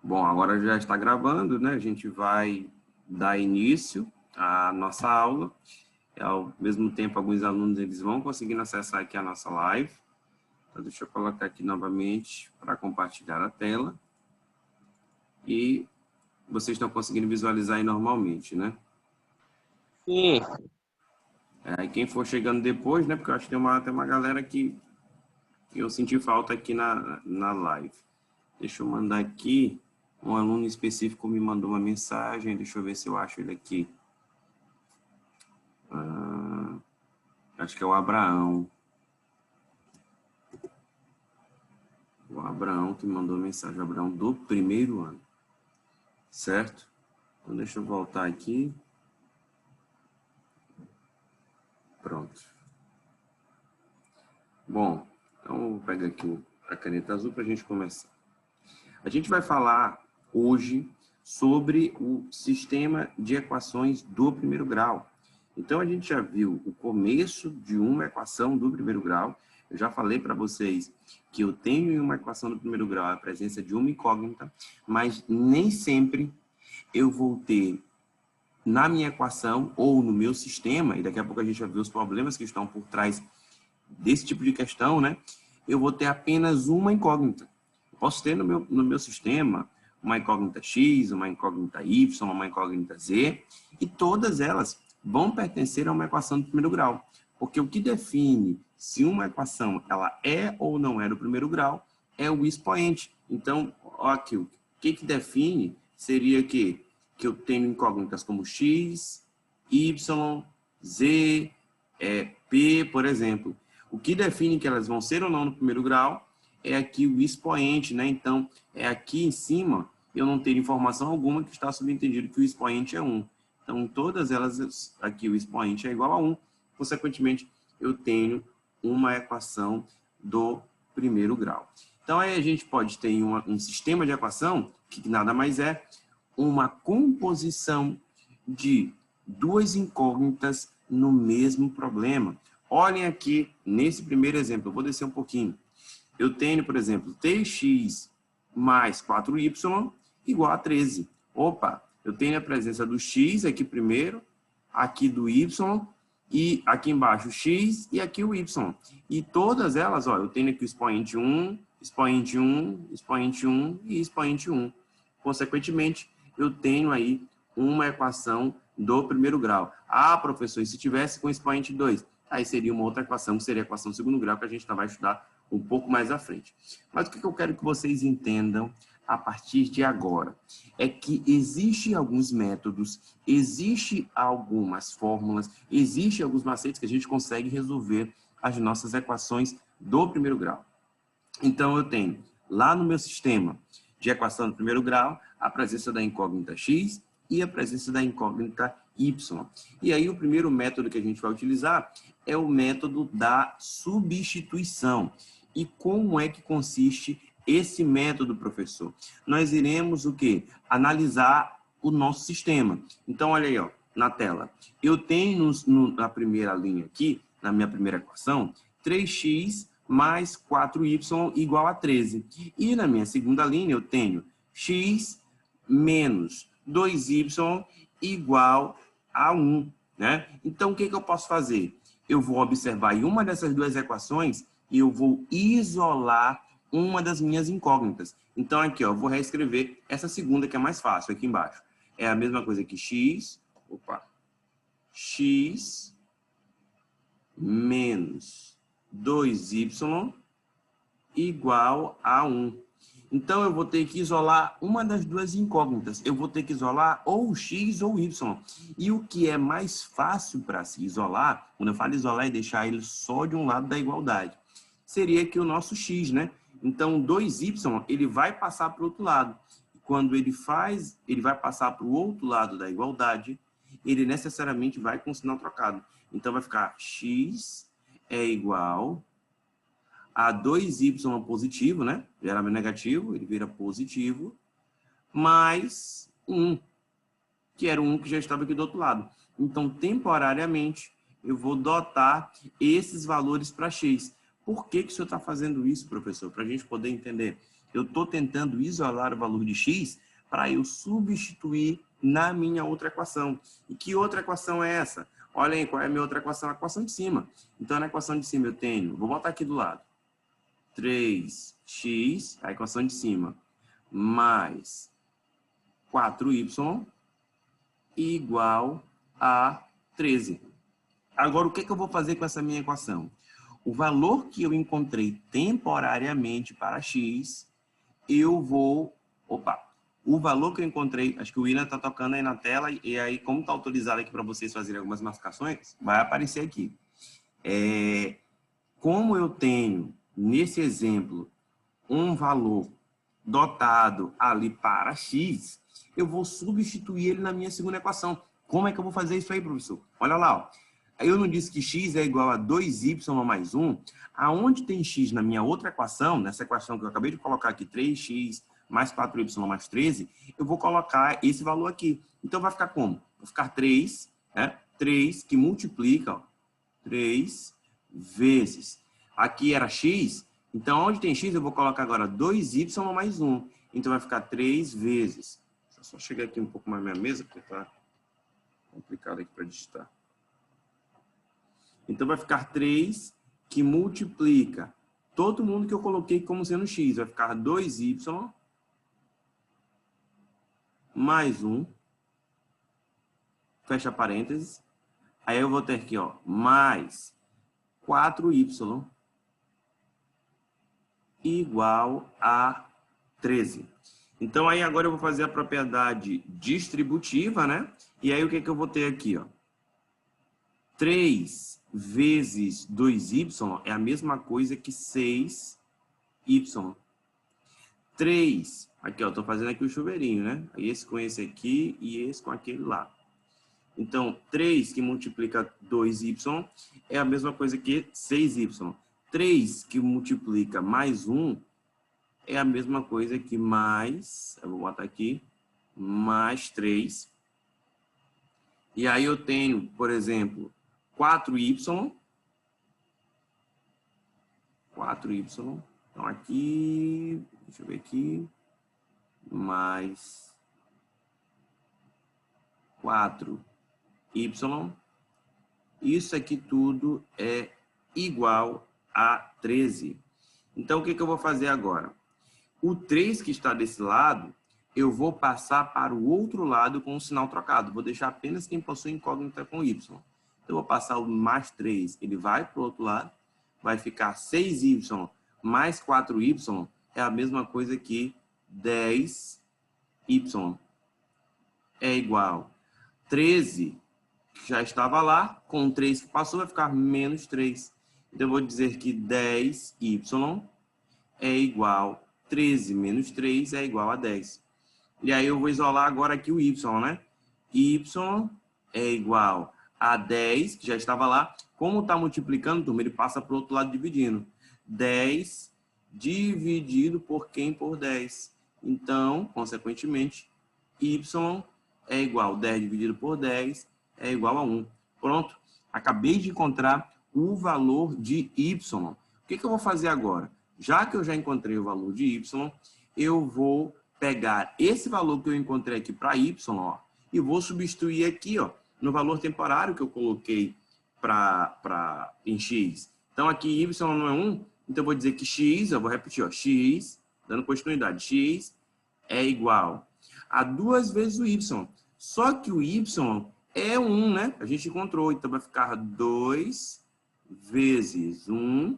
Bom, agora já está gravando, né? A gente vai dar início à nossa aula. Ao mesmo tempo, alguns alunos eles vão conseguindo acessar aqui a nossa live. Então, deixa eu colocar aqui novamente para compartilhar a tela. E vocês estão conseguindo visualizar aí normalmente, né? Sim. E quem for chegando depois, né? Porque eu acho que tem uma galera que eu senti falta aqui na live. Deixa eu mandar aqui. Um aluno específico me mandou uma mensagem. Deixa eu ver se eu acho ele aqui. Acho que é o Abraão. O Abraão que mandou mensagem. O Abraão do primeiro ano. Certo? Então, deixa eu voltar aqui. Pronto. Bom, então eu vou pegar aqui a caneta azul para a gente começar. A gente vai falar hoje sobre o sistema de equações do primeiro grau. Então, a gente já viu o começo de uma equação do primeiro grau. Eu já falei para vocês que eu tenho em uma equação do primeiro grau a presença de uma incógnita, mas nem sempre eu vou ter na minha equação ou no meu sistema, e daqui a pouco a gente vai ver os problemas que estão por trás desse tipo de questão, né? Eu vou ter apenas uma incógnita. Eu posso ter no meu sistema uma incógnita X, uma incógnita Y, uma incógnita Z, e todas elas vão pertencer a uma equação do primeiro grau. Porque o que define se uma equação ela é ou não é do primeiro grau é o expoente. Então, ó aqui, o que define seria que eu tenho incógnitas como X, Y, Z, P, por exemplo. O que define que elas vão ser ou não no primeiro grau é aqui o expoente, né? Então, é aqui em cima, eu não tenho informação alguma que está subentendido que o expoente é 1. Então, todas elas, aqui o expoente é igual a 1. Consequentemente, eu tenho uma equação do primeiro grau. Então, aí a gente pode ter um sistema de equação, que nada mais é uma composição de duas incógnitas no mesmo problema. Olhem aqui, nesse primeiro exemplo, eu vou descer um pouquinho. Eu tenho, por exemplo, 3x mais 4y igual a 13. Opa, eu tenho a presença do x aqui primeiro, aqui do y, e aqui embaixo o x e aqui o y. E todas elas, ó, eu tenho aqui o expoente 1, expoente 1, expoente 1 e expoente 1. Consequentemente, eu tenho aí uma equação do primeiro grau. Ah, professor, e se tivesse com expoente 2? Aí seria uma outra equação, que seria a equação do segundo grau, que a gente vai estudar um pouco mais à frente. Mas o que eu quero que vocês entendam a partir de agora é que existem alguns métodos, existem algumas fórmulas, existem alguns macetes que a gente consegue resolver as nossas equações do primeiro grau. Então, eu tenho lá no meu sistema de equação do primeiro grau a presença da incógnita x e a presença da incógnita y. E aí, o primeiro método que a gente vai utilizar é o método da substituição. E como é que consiste esse método, professor? Nós iremos o quê? Analisar o nosso sistema. Então, olha aí, ó, na tela. Eu tenho na primeira linha aqui, na minha primeira equação, 3x mais 4y igual a 13. E na minha segunda linha eu tenho x menos 2y igual a 1. Né? Então, o que eu posso fazer? Eu vou observar em uma dessas duas equações e eu vou isolar uma das minhas incógnitas. Então, aqui, ó, eu vou reescrever essa segunda, que é mais fácil, aqui embaixo. É a mesma coisa que x menos 2y igual a 1. Então, eu vou ter que isolar uma das duas incógnitas. Eu vou ter que isolar ou o x ou o y. E o que é mais fácil para se isolar, quando eu falo isolar é deixar ele só de um lado da igualdade, seria aqui o nosso x, né? Então, 2y, ele vai passar para o outro lado. Quando ele vai passar para o outro lado da igualdade, ele necessariamente vai com o sinal trocado. Então, vai ficar x é igual a 2y positivo, né? Era negativo, ele vira positivo, mais 1, que era o 1 que já estava aqui do outro lado. Então, temporariamente, eu vou dotar esses valores para x. Por que o senhor está fazendo isso, professor? Para a gente poder entender. Eu estou tentando isolar o valor de x para eu substituir na minha outra equação. E que outra equação é essa? Olha aí, qual é a minha outra equação? A equação de cima. Então, na equação de cima eu tenho, vou botar aqui do lado, 3x, a equação de cima, mais 4y igual a 13. Agora, o que eu vou fazer com essa minha equação? O valor que eu encontrei temporariamente para x, eu vou... o valor que eu encontrei, acho que o William está tocando aí na tela, e aí, como está autorizado aqui para vocês fazerem algumas marcações, vai aparecer aqui. Como eu tenho, nesse exemplo, um valor dotado ali para x, eu vou substituir ele na minha segunda equação. Como é que eu vou fazer isso aí, professor? Olha lá, ó. Eu não disse que x é igual a 2y mais 1. Aonde tem x na minha outra equação, nessa equação que eu acabei de colocar aqui, 3x mais 4y mais 13, eu vou colocar esse valor aqui. Então, vai ficar como? Vai ficar 3, né? 3 que multiplica, ó, 3 vezes. Aqui era x, então, onde tem x, eu vou colocar agora 2y mais 1. Então, vai ficar 3 vezes. Deixa eu só chegar aqui um pouco mais na minha mesa, porque está complicado aqui para digitar. Então, vai ficar 3 que multiplica todo mundo que eu coloquei como sendo x. Vai ficar 2y mais 1. Fecha parênteses. Aí eu vou ter aqui, ó, mais 4y igual a 13. Então, aí agora eu vou fazer a propriedade distributiva, né? E aí o que eu vou ter aqui, ó? 3 vezes 2y é a mesma coisa que 6y. 3, aqui, ó, tô fazendo aqui o chuveirinho, né? Esse com esse aqui e esse com aquele lá. Então, 3 que multiplica 2y é a mesma coisa que 6y. 3 que multiplica mais 1 é a mesma coisa que mais, eu vou botar aqui, mais 3. E aí eu tenho, por exemplo, 4y. 4y. Então, aqui, deixa eu ver aqui, mais 4y. Isso aqui tudo é igual a 13. Então, o que eu vou fazer agora? O 3 que está desse lado, eu vou passar para o outro lado com o sinal trocado. Vou deixar apenas quem possui incógnita com y. Então, eu vou passar o mais 3, ele vai para o outro lado, vai ficar 6y mais 4y, é a mesma coisa que 10y. É igual 13, que já estava lá, com 3 que passou, vai ficar menos 3. Então, eu vou dizer que 10y é igual a 13 menos 3 é igual a 10. E aí, eu vou isolar agora aqui o y, né? Y é igual a 10, que já estava lá. Como está multiplicando, turma, ele passa para o outro lado dividindo. 10 dividido por quem? Por 10. Então, consequentemente, y é igual a 10 dividido por 10 é igual a 1. Pronto. Acabei de encontrar o valor de y. O que eu vou fazer agora? Já que eu já encontrei o valor de y, eu vou pegar esse valor que eu encontrei aqui para y, ó, e vou substituir aqui, ó, no valor temporário que eu coloquei em x. Então, aqui y não é 1, então eu vou dizer que x, eu vou repetir, ó, x, dando continuidade, x é igual a 2 vezes o y. Só que o y é 1, né? A gente encontrou, então vai ficar 2 vezes 1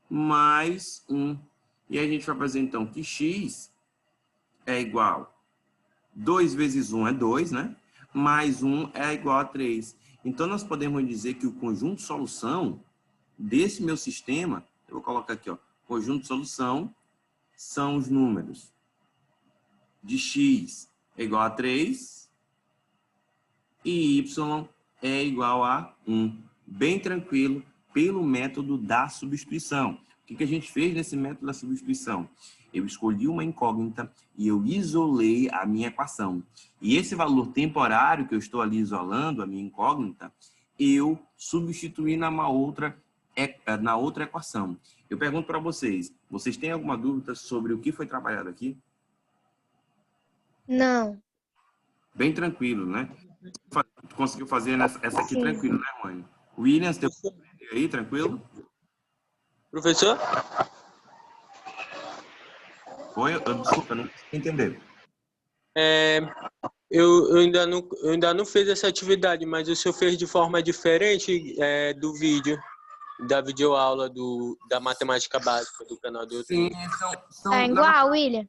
mais 1. E aí a gente vai fazer, então, que x é igual 2 vezes 1 é 2, né? Mais 1 é igual a 3. Então, nós podemos dizer que o conjunto de solução desse meu sistema, eu vou colocar aqui, ó, conjunto de solução são os números de x é igual a 3 e y é igual a 1. Bem tranquilo, pelo método da substituição. O que a gente fez nesse método da substituição? Eu escolhi uma incógnita e eu isolei a minha equação. E esse valor temporário que eu estou ali isolando, a minha incógnita, eu substituí numa outra na outra equação. Eu pergunto para vocês, vocês têm alguma dúvida sobre o que foi trabalhado aqui? Não. Bem tranquilo, né? Tu conseguiu fazer essa aqui Sim. tranquilo, né, mãe? Williams, teu aí, tranquilo? Professor? Oi, desculpa, não consegui entender. Eu ainda não fiz essa atividade, mas o senhor fez de forma diferente do vídeo, da videoaula da matemática básica do canal do Sim, YouTube. Tá igual, William?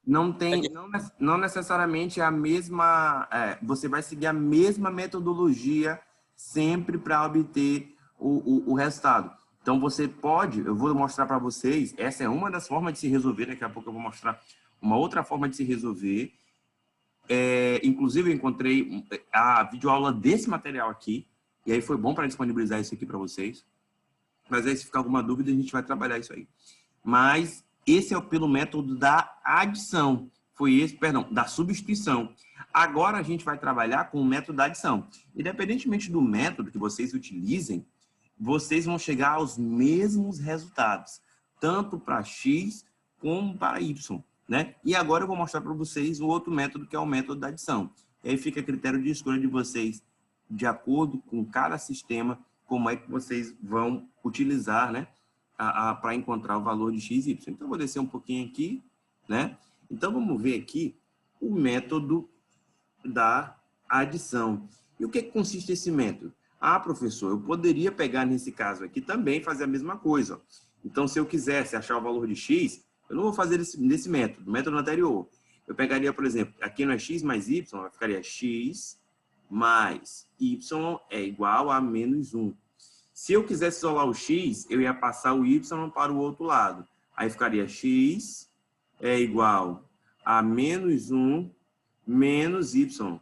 Não necessariamente a mesma, você vai seguir a mesma metodologia sempre para obter o resultado. Então você pode, eu vou mostrar para vocês, essa é uma das formas de se resolver, daqui a pouco eu vou mostrar uma outra forma de se resolver. Inclusive eu encontrei a videoaula desse material aqui, e aí foi bom para disponibilizar isso aqui para vocês. Mas aí se ficar alguma dúvida a gente vai trabalhar isso aí. Mas esse é pelo método da adição. Da substituição. Agora a gente vai trabalhar com o método da adição. Independentemente do método que vocês utilizem, vocês vão chegar aos mesmos resultados, tanto para X como para Y, né? E agora eu vou mostrar para vocês o outro método, que é o método da adição. E aí fica a critério de escolha de vocês, de acordo com cada sistema, como é que vocês vão utilizar, né? Para encontrar o valor de x, y. Então, eu vou descer um pouquinho aqui, né? Então, vamos ver aqui o método da adição. E o que consiste esse método? Ah, professor, eu poderia pegar nesse caso aqui também e fazer a mesma coisa. Ó. Então, se eu quisesse achar o valor de x, eu não vou fazer nesse método, no método anterior. Eu pegaria, por exemplo, aqui não é x mais y, ficaria x mais y é igual a menos 1. Se eu quisesse isolar o x, eu ia passar o y para o outro lado. Aí ficaria x é igual a menos 1 menos y.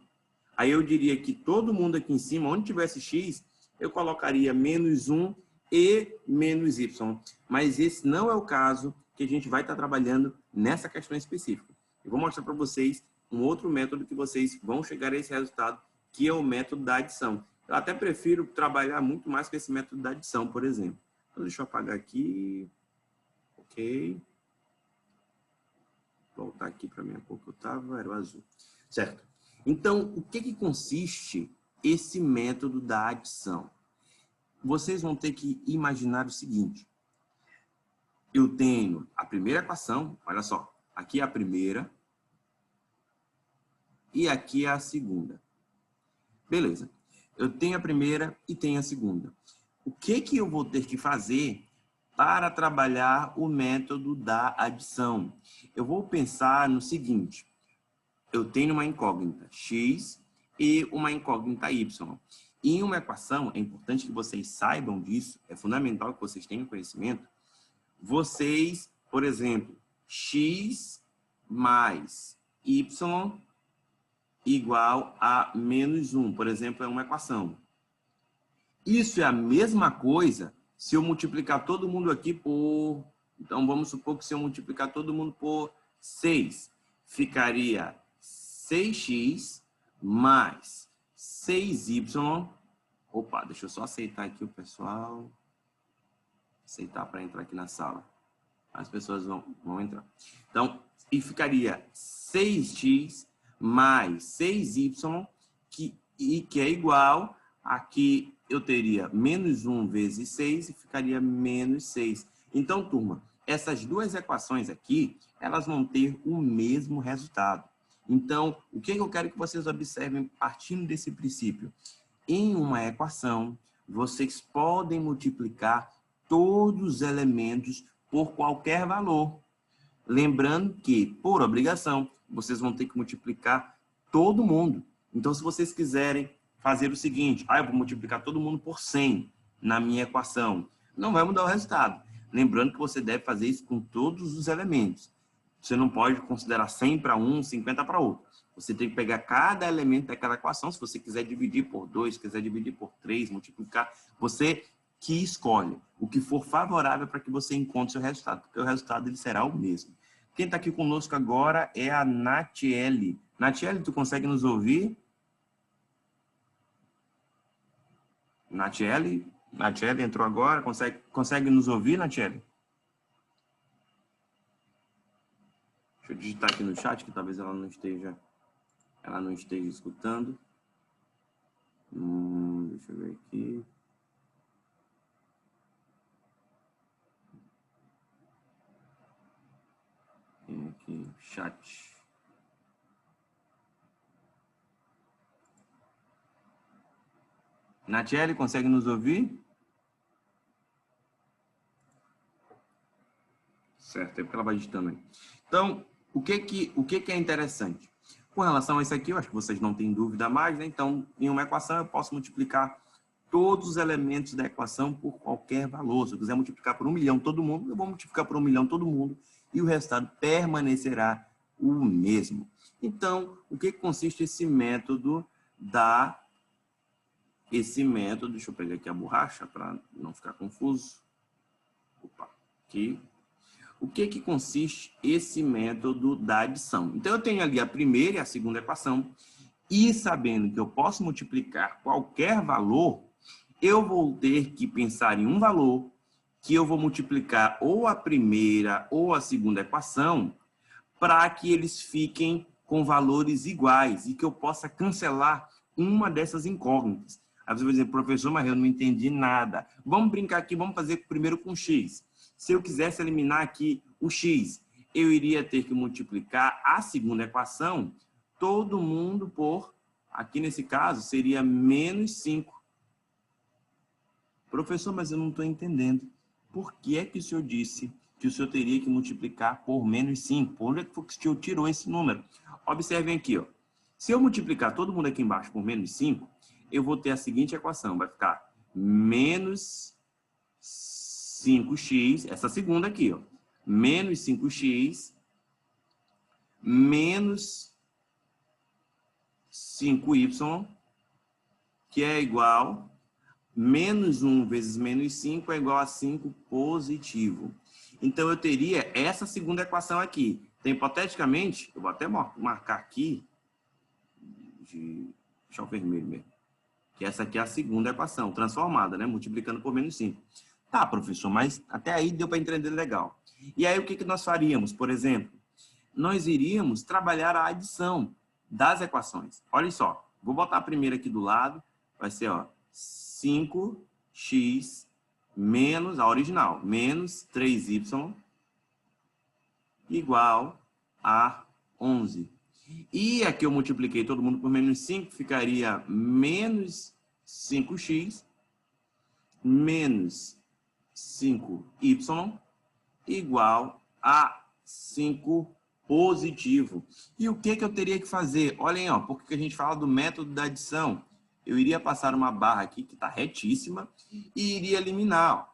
Aí eu diria que todo mundo aqui em cima, onde tivesse x, eu colocaria menos 1 e menos y. Mas esse não é o caso que a gente vai estar trabalhando nessa questão específica. Eu vou mostrar para vocês um outro método que vocês vão chegar a esse resultado, que é o método da adição. Eu até prefiro trabalhar muito mais com esse método da adição, por exemplo. Então, deixa eu apagar aqui. Ok. Voltar aqui para a minha cor que eu estava, era o azul. Certo. Então, o que consiste esse método da adição? Vocês vão ter que imaginar o seguinte. Eu tenho a primeira equação, olha só. Aqui é a primeira e aqui é a segunda. Beleza. Eu tenho a primeira e tenho a segunda. O que eu vou ter que fazer para trabalhar o método da adição? Eu vou pensar no seguinte. Eu tenho uma incógnita x e uma incógnita y. Em uma equação, é importante que vocês saibam disso, é fundamental que vocês tenham conhecimento. Vocês, por exemplo, x mais y igual a menos 1, por exemplo, é uma equação. Isso é a mesma coisa se eu multiplicar todo mundo aqui por... Então, vamos supor que se eu multiplicar todo mundo por 6, ficaria 6x mais 6y... Opa, deixa eu só aceitar aqui o pessoal. Aceitar para entrar aqui na sala. As pessoas vão entrar. Então, e ficaria 6x mais 6y, que é igual a que eu teria menos 1 vezes 6 e ficaria menos 6. Então, turma, essas duas equações aqui, elas vão ter o mesmo resultado. Então, o que eu quero que vocês observem partindo desse princípio? Em uma equação, vocês podem multiplicar todos os elementos por qualquer valor. Lembrando que, por obrigação, vocês vão ter que multiplicar todo mundo. Então, se vocês quiserem fazer o seguinte, eu vou multiplicar todo mundo por 100 na minha equação, não vai mudar o resultado. Lembrando que você deve fazer isso com todos os elementos. Você não pode considerar 100 para um, 50 para outro. Você tem que pegar cada elemento daquela equação. Se você quiser dividir por 2, quiser dividir por 3, multiplicar, você que escolhe o que for favorável para que você encontre seu resultado, porque o resultado ele será o mesmo. Quem está aqui conosco agora é a Natiele. Natiele, tu consegue nos ouvir? Natiele? Natiele entrou agora. Consegue nos ouvir, Natiele? Deixa eu digitar aqui no chat, que talvez ela não esteja escutando. Deixa eu ver aqui. Tem aqui, chat. Natiele, consegue nos ouvir? Certo, é porque ela vai digitando aí. Então, o que é interessante? Com relação a isso aqui, eu acho que vocês não têm dúvida mais, né? Então, em uma equação, eu posso multiplicar todos os elementos da equação por qualquer valor. Se eu quiser multiplicar por 1 milhão todo mundo, eu vou multiplicar por 1 milhão todo mundo e o resultado permanecerá o mesmo. Então, o que consiste esse método deixa eu pegar aqui a borracha para não ficar confuso. Opa, aqui. O que consiste esse método da adição? Então, eu tenho ali a primeira e a segunda equação, e sabendo que eu posso multiplicar qualquer valor, eu vou ter que pensar em um valor que eu vou multiplicar ou a primeira ou a segunda equação para que eles fiquem com valores iguais e que eu possa cancelar uma dessas incógnitas. Aí você vai dizer, professor, mas eu não entendi nada. Vamos brincar aqui, vamos fazer primeiro com x. Se eu quisesse eliminar aqui o x, eu iria ter que multiplicar a segunda equação, todo mundo por, aqui nesse caso, seria menos 5. Professor, mas eu não estou entendendo. Por que é que o senhor disse que o senhor teria que multiplicar por menos 5? Por onde é que o senhor tirou esse número? Observem aqui, ó. Se eu multiplicar todo mundo aqui embaixo por menos 5, eu vou ter a seguinte equação. Vai ficar menos 5x, essa segunda aqui, ó. Menos 5x menos 5y, que é igual menos 1 vezes menos 5 é igual a 5 positivo. Então, eu teria essa segunda equação aqui. Então, hipoteticamente, eu vou até marcar aqui, deixar o vermelho mesmo, que essa aqui é a segunda equação, transformada, né? Multiplicando por menos 5. Tá, professor, mas até aí deu para entender legal. E aí, o que nós faríamos, por exemplo? Nós iríamos trabalhar a adição das equações. Olha só, vou botar a primeira aqui do lado, vai ser, ó, 5x menos, a original, menos 3y igual a 11. E aqui eu multipliquei todo mundo por menos 5, ficaria menos 5x menos 5y igual a 5 positivo. E o que eu teria que fazer? Olhem, ó, porque a gente fala do método da adição. Eu iria passar uma barra aqui que está retíssima e iria eliminar. Ó.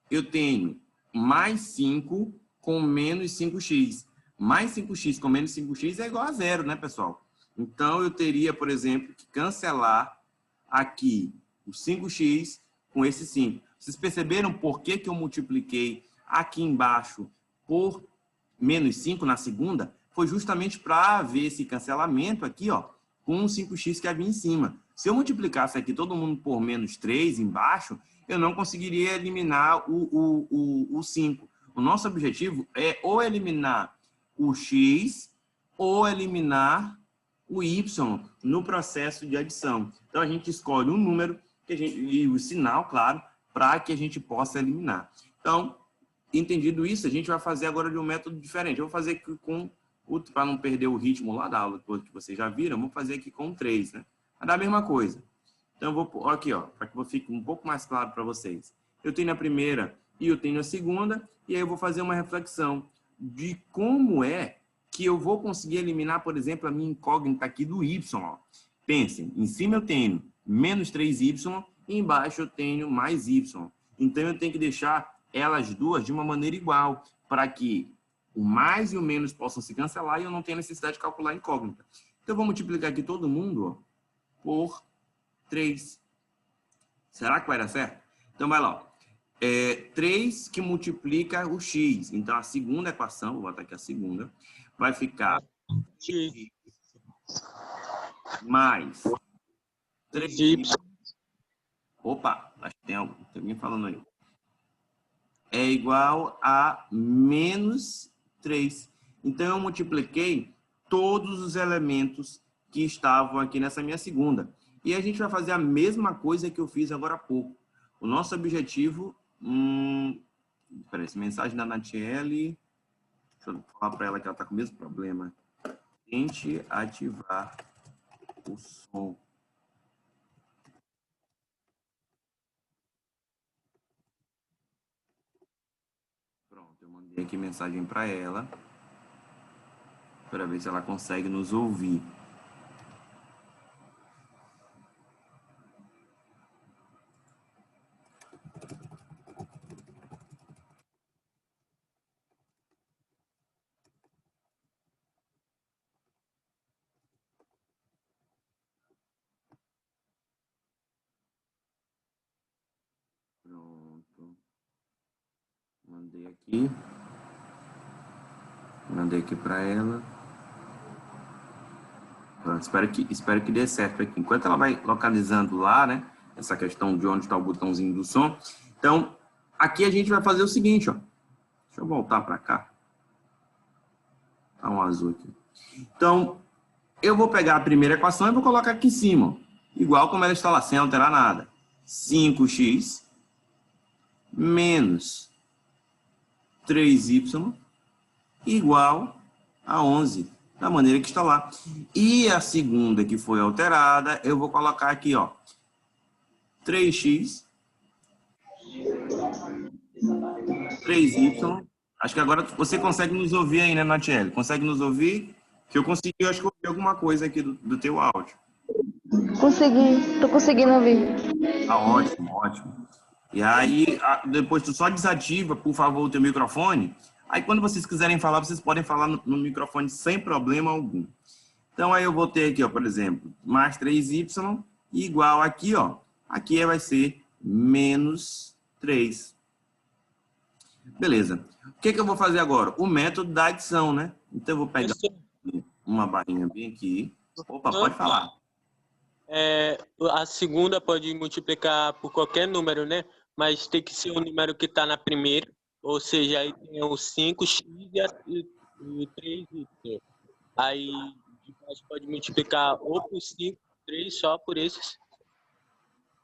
Eu tenho mais 5 com menos 5x. Mais 5x com menos 5x é igual a 0, né, pessoal? Então, eu teria, por exemplo, que cancelar aqui o 5x com esse 5. Vocês perceberam por que eu multipliquei aqui embaixo por menos 5 na segunda? Foi justamente para ver esse cancelamento aqui, ó, com o 5x que havia em cima. Se eu multiplicasse aqui todo mundo por menos 3 embaixo, eu não conseguiria eliminar o 5. O nosso objetivo é ou eliminar o x ou eliminar o y no processo de adição. Então, a gente escolhe um número e o sinal, claro, para que a gente possa eliminar. Então, entendido isso, a gente vai fazer agora de um método diferente. Eu vou fazer aqui com, para não perder o ritmo lá da aula que vocês já viram, eu vou fazer aqui com 3, né? Vai dar a mesma coisa. Então, eu vou aqui, ó, para que fique um pouco mais claro para vocês. Eu tenho a primeira e eu tenho a segunda, e aí eu vou fazer uma reflexão de como é que eu vou conseguir eliminar, por exemplo, a minha incógnita aqui do y. Ó. Pensem, em cima eu tenho menos 3y e embaixo eu tenho mais y. Então, eu tenho que deixar elas duas de uma maneira igual, para que o mais e o menos possam se cancelar e eu não tenha necessidade de calcular a incógnita. Então, eu vou multiplicar aqui todo mundo, ó, por 3. Será que vai dar certo? Então, vai lá. Ó. 3 que multiplica o x. Então, a segunda equação, vou botar aqui a segunda, vai ficar x mais 3y Opa, acho que tem alguém falando aí. É igual a menos 3. Então, eu multipliquei todos os elementos que estavam aqui nessa minha segunda. E a gente vai fazer a mesma coisa que eu fiz agora há pouco. O nosso objetivo... Parece mensagem da Natiele. Deixa eu falar para ela que ela está com o mesmo problema. Tente ativar o som. Pronto, eu mandei aqui mensagem para ela. Para ver se ela consegue nos ouvir. Pronto. Mandei aqui. Mandei aqui para ela. Pronto, espero que dê certo aqui. Enquanto ela vai localizando lá, né? Essa questão de onde está o botãozinho do som. Então, aqui a gente vai fazer o seguinte, ó. Deixa eu voltar para cá. Tá um azul aqui. Então, eu vou pegar a primeira equação e vou colocar aqui em cima. Ó. Igual como ela está lá, sem alterar nada. 5x menos 3y igual a 11, da maneira que está lá. E a segunda que foi alterada, eu vou colocar aqui, ó, 3x, 3y. Acho que agora você consegue nos ouvir aí, né, Natiele? Consegue nos ouvir? Que eu consegui, acho que ouvir alguma coisa aqui do teu áudio. Consegui, tô conseguindo ouvir. Ah, ótimo, ótimo. E aí, depois tu só desativa, por favor, o teu microfone. Aí, quando vocês quiserem falar, vocês podem falar no microfone sem problema algum. Então, aí eu vou ter aqui, ó, por exemplo, mais 3y igual aqui, ó. Aqui vai ser menos 3. Beleza. O que eu vou fazer agora? O método da adição, né? Então, eu vou pegar uma barrinha bem aqui. Opa, pode falar. A segunda pode multiplicar por qualquer número, né? Mas tem que ser o número que está na primeira. Ou seja, aí tem o 5x e 3y. Aí depois pode multiplicar ou por 5, 3 só por esses.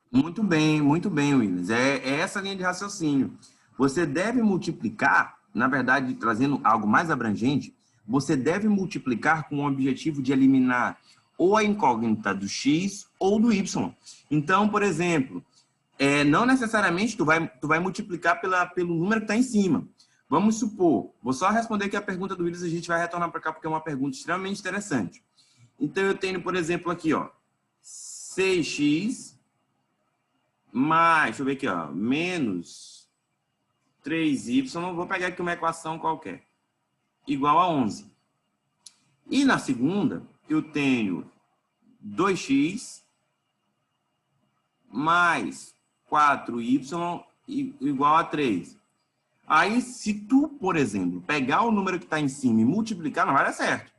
Muito bem, Williams. É essa linha de raciocínio. Você deve multiplicar, na verdade, trazendo algo mais abrangente, você deve multiplicar com o objetivo de eliminar ou a incógnita do x ou do y. Então, por exemplo, não necessariamente tu vai multiplicar pelo número que está em cima. Vamos supor, vou só responder aqui a pergunta do Willis, a gente vai retornar para cá porque é uma pergunta extremamente interessante. Então, eu tenho, por exemplo, aqui, ó, 6x mais, deixa eu ver aqui, ó, menos 3y, vou pegar aqui uma equação qualquer, igual a 11. E na segunda, eu tenho 2x mais 4y igual a 3. Aí, se tu, por exemplo, pegar o número que está em cima e multiplicar, não vai dar certo.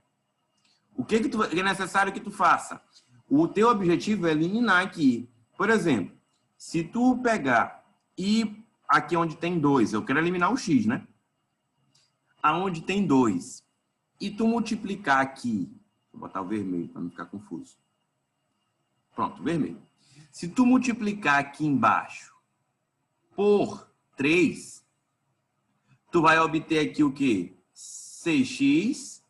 O que é necessário que tu faça? O teu objetivo é eliminar aqui. Por exemplo, se tu pegar e aqui onde tem 2, eu quero eliminar o x, né? Aonde tem 2. E tu multiplicar aqui, vou botar o vermelho para não ficar confuso. Pronto, vermelho. Se tu multiplicar aqui embaixo por 3, tu vai obter aqui o quê? 6x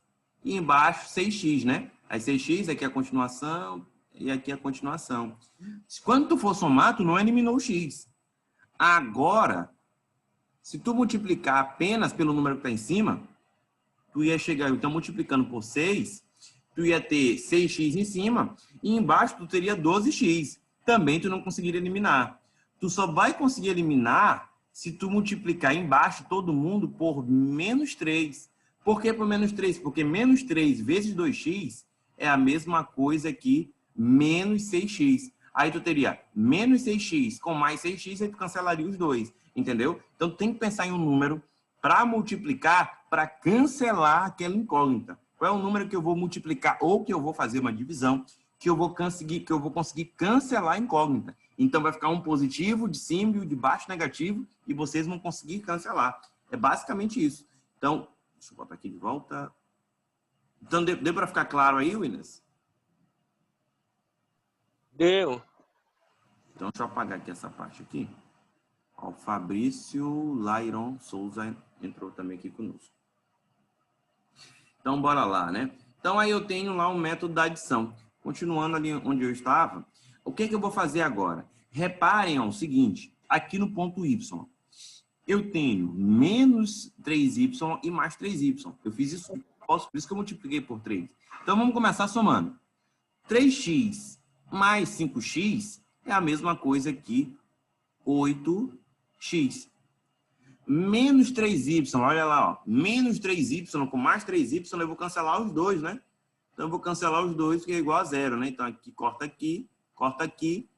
e embaixo 6x, né? Aí 6x, aqui é a continuação e aqui é a continuação. Quando tu for somar, tu não eliminou o x. Agora, se tu multiplicar apenas pelo número que está em cima, tu ia chegar, então, multiplicando por 6, tu ia ter 6x em cima e embaixo tu teria 12x. Também tu não conseguiria eliminar. Tu só vai conseguir eliminar se tu multiplicar embaixo todo mundo por menos 3. Por que por menos 3? Porque menos 3 vezes 2x é a mesma coisa que menos 6x. Aí tu teria menos 6x com mais 6x, aí tu cancelaria os dois. Entendeu? Então tem que pensar em um número para multiplicar, para cancelar aquela incógnita. Qual é o número que eu vou multiplicar ou que eu vou fazer uma divisão que eu vou conseguir cancelar a incógnita. Então, vai ficar um positivo de cima e o de baixo negativo, e vocês vão conseguir cancelar. É basicamente isso. Então, deixa eu botar aqui de volta. Então, deu para ficar claro aí, Williams? Deu. Então, deixa eu apagar aqui essa parte aqui. Ó, o Fabrício Lairon Souza entrou também aqui conosco. Então, bora lá, né? Então, aí eu tenho lá um método da adição. Continuando ali onde eu estava, o que eu vou fazer agora? Reparem ó, o seguinte, aqui no ponto Y, eu tenho menos 3y e mais 3y. Eu fiz isso, por isso que eu multipliquei por 3. Então, vamos começar somando. 3x mais 5x é a mesma coisa que 8x. Menos 3y, olha lá, ó, menos 3y com mais 3y, eu vou cancelar os dois, né? Então, eu vou cancelar os dois, que é igual a zero, né? Então, aqui, corta aqui, corta aqui.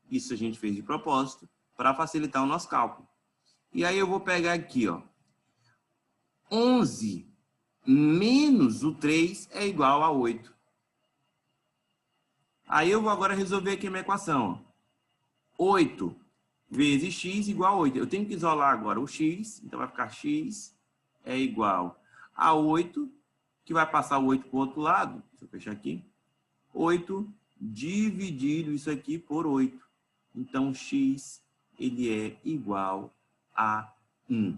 Isso a gente fez de propósito, para facilitar o nosso cálculo. E aí, eu vou pegar aqui, ó. 11 menos o 3 é igual a 8. Aí, eu vou agora resolver aqui a minha equação, ó. 8 vezes x igual a 8. Eu tenho que isolar agora o x, então vai ficar x é igual a 8, que vai passar o 8 para o outro lado. Deixa eu fechar aqui. 8 dividido isso aqui por 8. Então, x ele é igual a 1.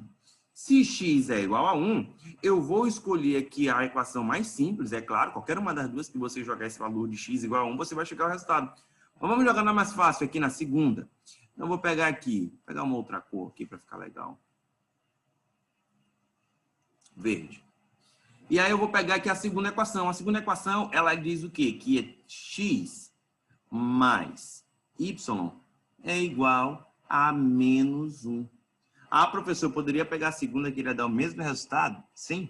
Se x é igual a 1, eu vou escolher aqui a equação mais simples, é claro. Qualquer uma das duas que você jogar esse valor de x igual a 1, você vai chegar ao resultado. Mas vamos jogar na mais fácil aqui, na segunda. Então, eu vou pegar aqui, vou pegar uma outra cor aqui para ficar legal. Verde. E aí eu vou pegar aqui a segunda equação. A segunda equação, ela diz o quê? Que é x mais y é igual a menos 1. Ah, professor, poderia pegar a segunda que iria dar o mesmo resultado? Sim.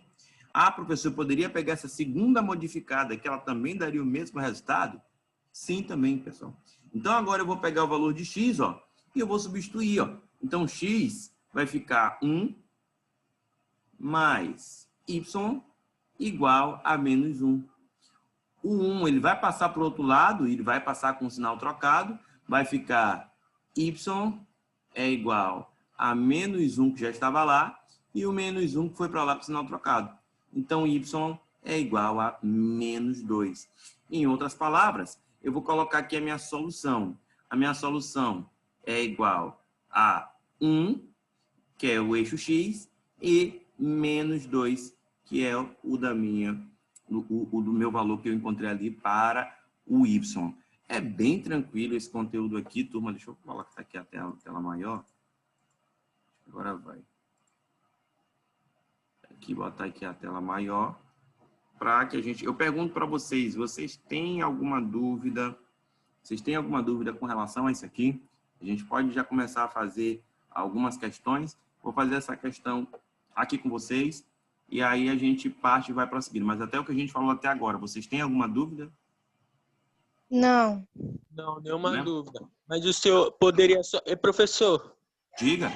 Ah, professor, poderia pegar essa segunda modificada que ela também daria o mesmo resultado? Sim, também, pessoal. Então, agora eu vou pegar o valor de x, ó, e eu vou substituir, ó. Então, x vai ficar 1 mais y igual a menos 1. O 1 ele vai passar para o outro lado, ele vai passar com o sinal trocado, vai ficar y é igual a menos 1, que já estava lá, e o menos 1 que foi para lá com o sinal trocado. Então, y é igual a menos 2. Em outras palavras, eu vou colocar aqui a minha solução. A minha solução é igual a 1, que é o eixo x, e menos 2, que é o do meu valor que eu encontrei ali para o y. É bem tranquilo esse conteúdo aqui, turma. Deixa eu colocar aqui a tela maior. Agora vai. Aqui, botar aqui a tela maior. Para que a gente... Eu pergunto para vocês, vocês têm alguma dúvida? Vocês têm alguma dúvida com relação a isso aqui? A gente pode já começar a fazer algumas questões. Vou fazer essa questão aqui com vocês. E aí a gente parte e vai prosseguir. Mas até o que a gente falou até agora, vocês têm alguma dúvida? Não. Não, nenhuma dúvida. Mas o senhor poderia só... Professor. Diga.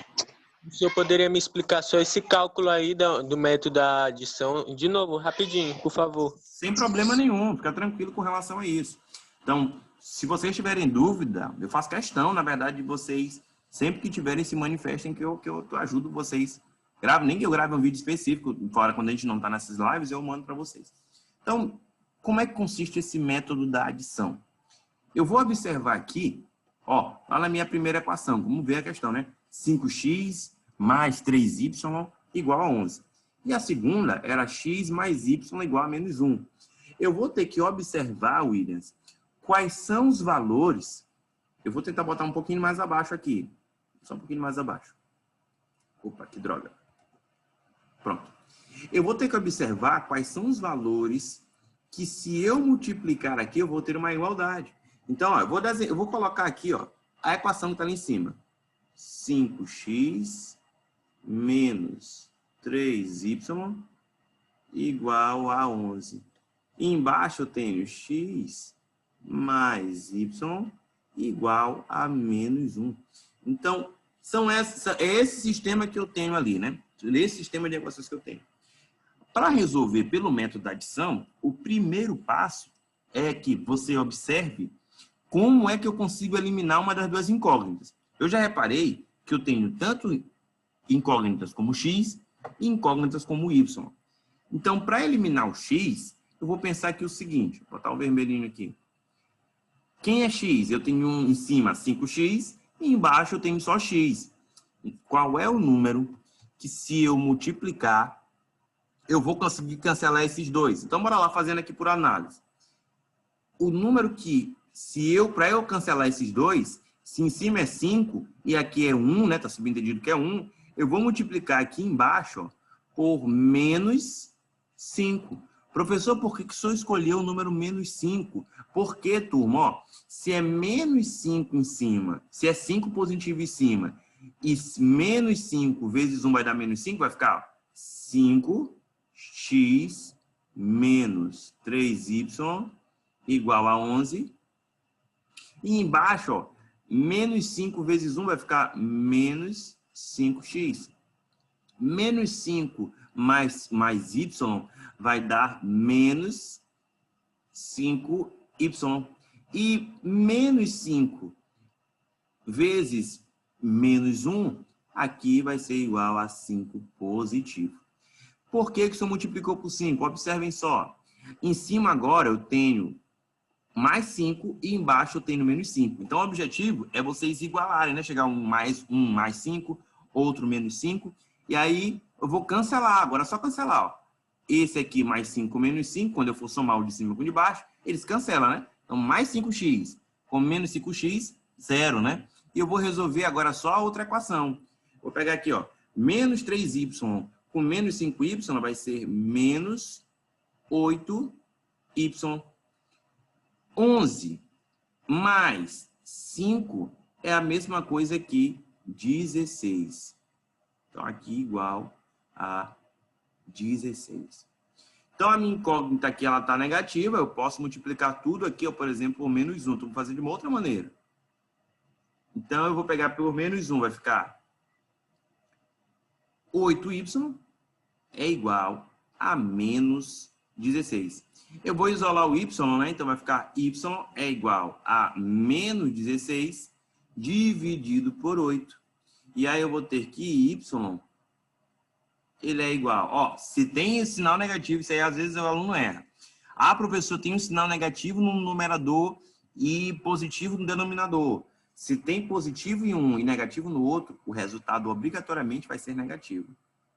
O senhor poderia me explicar só esse cálculo aí do método da adição? De novo, rapidinho, por favor. Sem problema nenhum, fica tranquilo com relação a isso. Então, se vocês tiverem dúvida, eu faço questão, na verdade, de vocês, sempre que tiverem, se manifestem que eu ajudo vocês. Nem que eu grave um vídeo específico, fora quando a gente não está nessas lives, eu mando para vocês. Então, como é que consiste esse método da adição? Eu vou observar aqui, ó, lá na minha primeira equação, vamos ver a questão, né? 5x mais 3y igual a 11. E a segunda era x mais y igual a menos 1. Eu vou ter que observar, Williams, quais são os valores. Eu vou tentar botar um pouquinho mais abaixo aqui. Só um pouquinho mais abaixo. Opa, que droga. Pronto. Eu vou ter que observar quais são os valores que, se eu multiplicar aqui, eu vou ter uma igualdade. Então, ó, eu vou colocar aqui, ó, a equação que está ali em cima. 5x menos 3y igual a 11. E embaixo eu tenho x mais y igual a menos 1. Então, é esse sistema que eu tenho ali, né? Esse sistema de equações que eu tenho. Para resolver pelo método da adição, o primeiro passo é que você observe como é que eu consigo eliminar uma das duas incógnitas. Eu já reparei que eu tenho tanto incógnitas como x e incógnitas como y. Então, para eliminar o x, eu vou pensar aqui o seguinte, vou botar o vermelhinho aqui. Quem é x? Eu tenho em cima 5x e embaixo eu tenho só x. E qual é o número que, se eu multiplicar, eu vou conseguir cancelar esses dois? Então, bora lá fazendo aqui por análise. O número que, para eu cancelar esses dois, se em cima é 5 e aqui é 1, né? Tá subentendido que é 1, eu vou multiplicar aqui embaixo, ó, por menos 5. Professor, por que o senhor escolheu o número menos 5? Porque, turma, ó, se é menos 5 em cima, se é 5 positivo em cima, e menos 5 vezes 1 vai dar menos 5, vai ficar 5x menos 3y igual a 11. E embaixo, ó, menos 5 vezes 1 vai ficar menos 5x. Menos 5 mais y vai dar menos 5y. E menos 5 vezes menos 1, aqui vai ser igual a 5 positivo. Por que que isso multiplicou por 5? Observem só. Em cima agora eu tenho mais 5 e embaixo eu tenho menos 5. Então, o objetivo é vocês igualarem, né? Chegar um mais 5, outro menos 5. E aí, eu vou cancelar. Agora é só cancelar, ó. Esse aqui mais 5 menos 5, quando eu for somar o de cima com o de baixo, eles cancelam, né? Então, mais 5x com menos 5x, 0, né? E eu vou resolver agora só a outra equação. Vou pegar aqui, ó. Menos 3y com menos 5y vai ser menos 8y. 11 mais 5 é a mesma coisa que 16. Então, aqui igual a 16. Então, a minha incógnita aqui ela está negativa. Eu posso multiplicar tudo aqui, ó, por exemplo, por menos 1. Então, vou fazer de uma outra maneira. Então, eu vou pegar por menos 1, vai ficar 8y é igual a menos 16. Eu vou isolar o y, né? Então, vai ficar y é igual a menos 16 dividido por 8. E aí, eu vou ter que y, ele é igual... Ó, se tem esse sinal negativo, isso aí às vezes o aluno erra. Ah, professor, tem um sinal negativo no numerador e positivo no denominador. Se tem positivo em um e negativo no outro, o resultado obrigatoriamente vai ser negativo.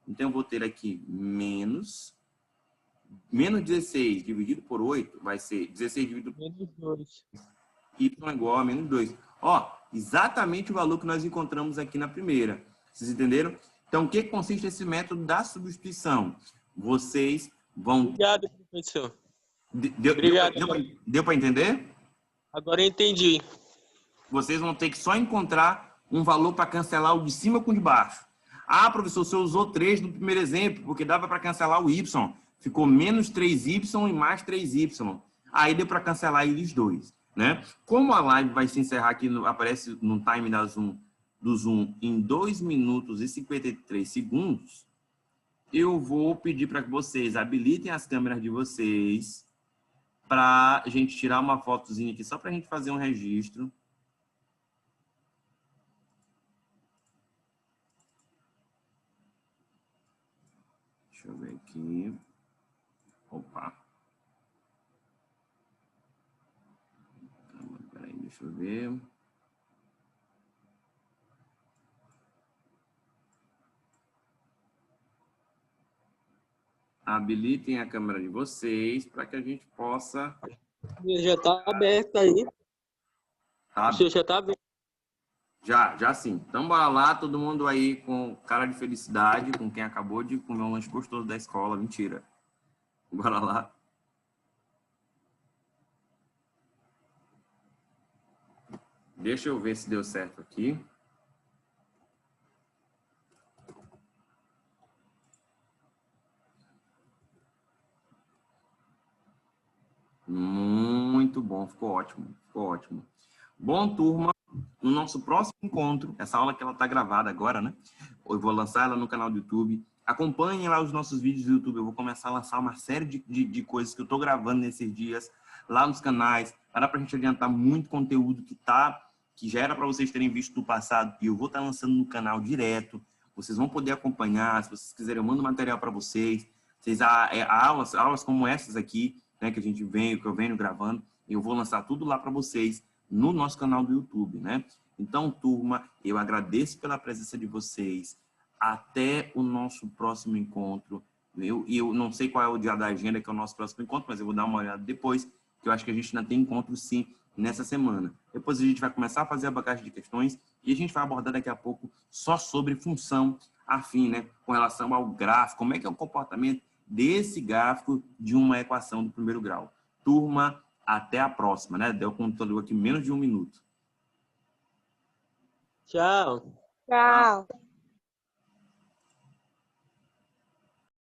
Então, eu vou ter aqui menos 16 dividido por 8 vai ser 16 dividido por Menos 2. y é igual a menos 2. Ó, exatamente o valor que nós encontramos aqui na primeira. Vocês entenderam? Então, o que consiste esse método da substituição? Vocês vão... Obrigado, professor. Obrigado. Deu para entender? Agora eu entendi. Vocês vão ter que só encontrar um valor para cancelar o de cima com o de baixo. Ah, professor, você usou 3 no primeiro exemplo, porque dava para cancelar o y. Ficou menos 3y e mais 3y. Aí deu para cancelar eles dois, né? Como a live vai se encerrar aqui, aparece no time do Zoom em 2 minutos e 53 segundos, eu vou pedir para que vocês habilitem as câmeras de vocês para a gente tirar uma fotozinha aqui, só para a gente fazer um registro. Deixa eu ver aqui. Opa. Peraí, deixa eu ver. Habilitem a câmera de vocês para que a gente possa... Já está aberto aí. Tá? O senhor já está aberto. Já sim. Então, bora lá, todo mundo aí com cara de felicidade, com quem acabou de comer um lanche gostoso da escola. Mentira. Bora lá. Deixa eu ver se deu certo aqui. Muito bom, ficou ótimo, ficou ótimo. Bom, turma, no nosso próximo encontro, essa aula que ela está gravada agora, né? Eu vou lançar ela no canal do YouTube. Acompanhem lá os nossos vídeos do YouTube. Eu vou começar a lançar uma série de coisas que eu estou gravando nesses dias lá nos canais. Para a gente adiantar muito conteúdo que já era para vocês terem visto do passado e eu vou estar lançando no canal direto. Vocês vão poder acompanhar. Se vocês quiserem, eu mando material para vocês. Aulas como essas aqui, né, que eu venho gravando, eu vou lançar tudo lá para vocês no nosso canal do YouTube, né? Então, turma, eu agradeço pela presença de vocês. Até o nosso próximo encontro. Eu não sei qual é o dia da agenda que é o nosso próximo encontro, mas eu vou dar uma olhada depois, que eu acho que a gente ainda tem encontro sim nessa semana. Depois a gente vai começar a fazer a bagagem de questões e a gente vai abordar daqui a pouco só sobre função afim, né? Com relação ao gráfico, como é que é o comportamento desse gráfico de uma equação do primeiro grau. Turma, até a próxima, né? Deu computador aqui menos de 1 minuto. Tchau. Tchau.